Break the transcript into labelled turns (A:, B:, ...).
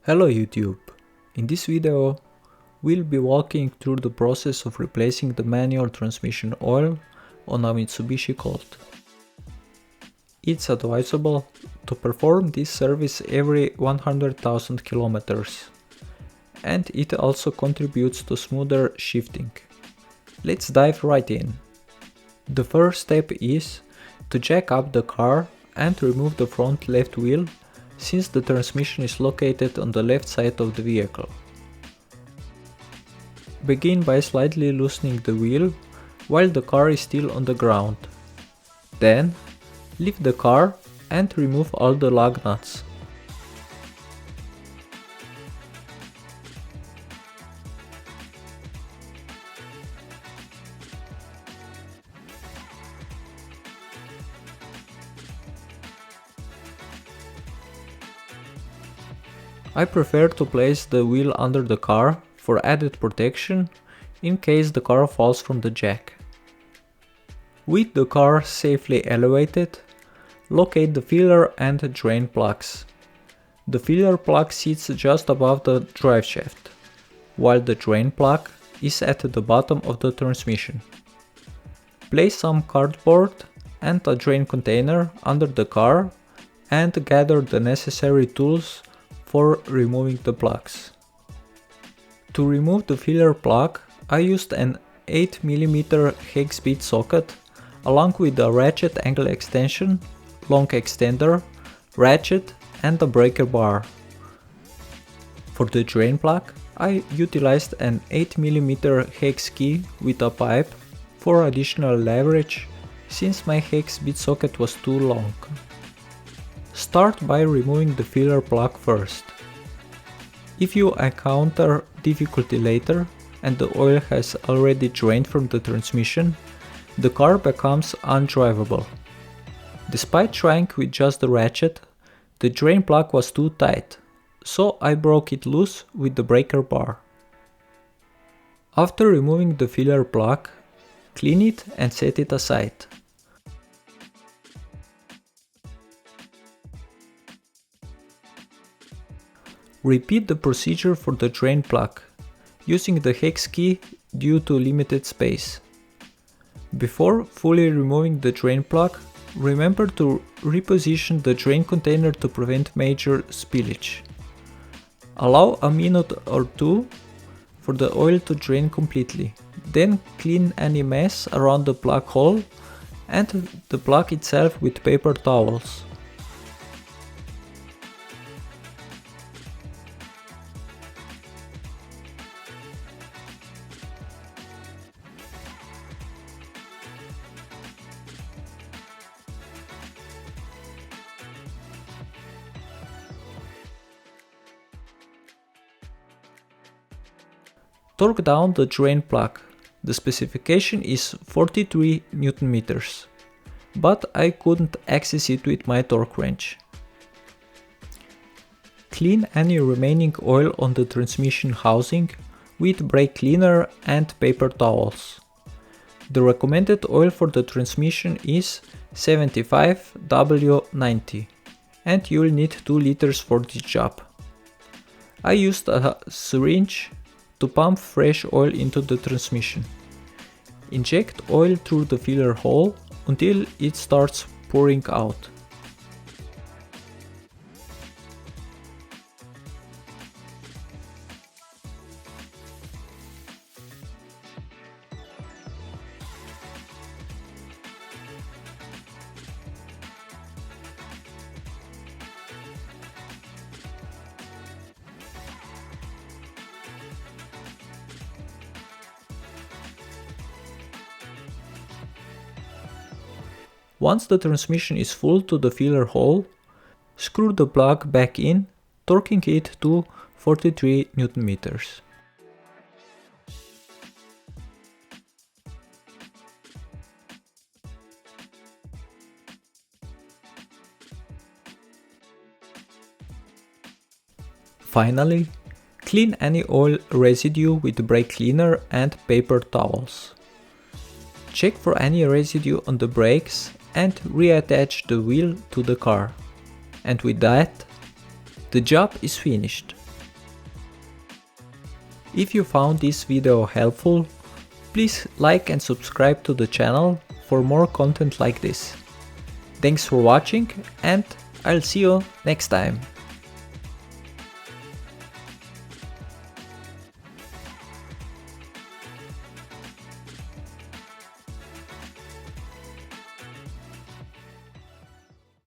A: Hello YouTube! In this video we'll be walking through the process of replacing the manual transmission oil on a Mitsubishi Colt. It's advisable to perform this service every 100,000 kilometers, and it also contributes to smoother shifting. Let's dive right in. The first step is to jack up the car and remove the front left wheel, since the transmission is located on the left side of the vehicle. Begin by slightly loosening the wheel while the car is still on the ground. Then, lift the car and remove all the lug nuts. I prefer to place the wheel under the car for added protection in case the car falls from the jack. With the car safely elevated, locate the filler and drain plugs. The filler plug sits just above the driveshaft, while the drain plug is at the bottom of the transmission. Place some cardboard and a drain container under the car and gather the necessary tools for removing the plugs. To remove the filler plug, I used an 8mm hex bit socket along with a ratchet angle extension, long extender, ratchet and a breaker bar. For the drain plug, I utilized an 8mm hex key with a pipe for additional leverage, since my hex bit socket was too long. Start by removing the filler plug first. If you encounter difficulty later and the oil has already drained from the transmission, the car becomes undrivable. Despite trying with just the ratchet, the drain plug was too tight, so I broke it loose with the breaker bar. After removing the filler plug, clean it and set it aside. Repeat the procedure for the drain plug, using the hex key due to limited space. Before fully removing the drain plug, remember to reposition the drain container to prevent major spillage. Allow a minute or two for the oil to drain completely, then clean any mess around the plug hole and the plug itself with paper towels. Torque down the drain plug. The specification is 43 Nm, but I couldn't access it with my torque wrench. Clean any remaining oil on the transmission housing with brake cleaner and paper towels. The recommended oil for the transmission is 75W90, and you'll need 2 liters for this job. I used a syringe to pump fresh oil into the transmission. Inject oil through the filler hole until it starts pouring out. Once the transmission is full to the filler hole, screw the plug back in, torquing it to 43 Nm. Finally, clean any oil residue with brake cleaner and paper towels. Check for any residue on the brakes and reattach the wheel to the car. And with that, the job is finished. If you found this video helpful, please like and subscribe to the channel for more content like this. Thanks for watching and I'll see you next time.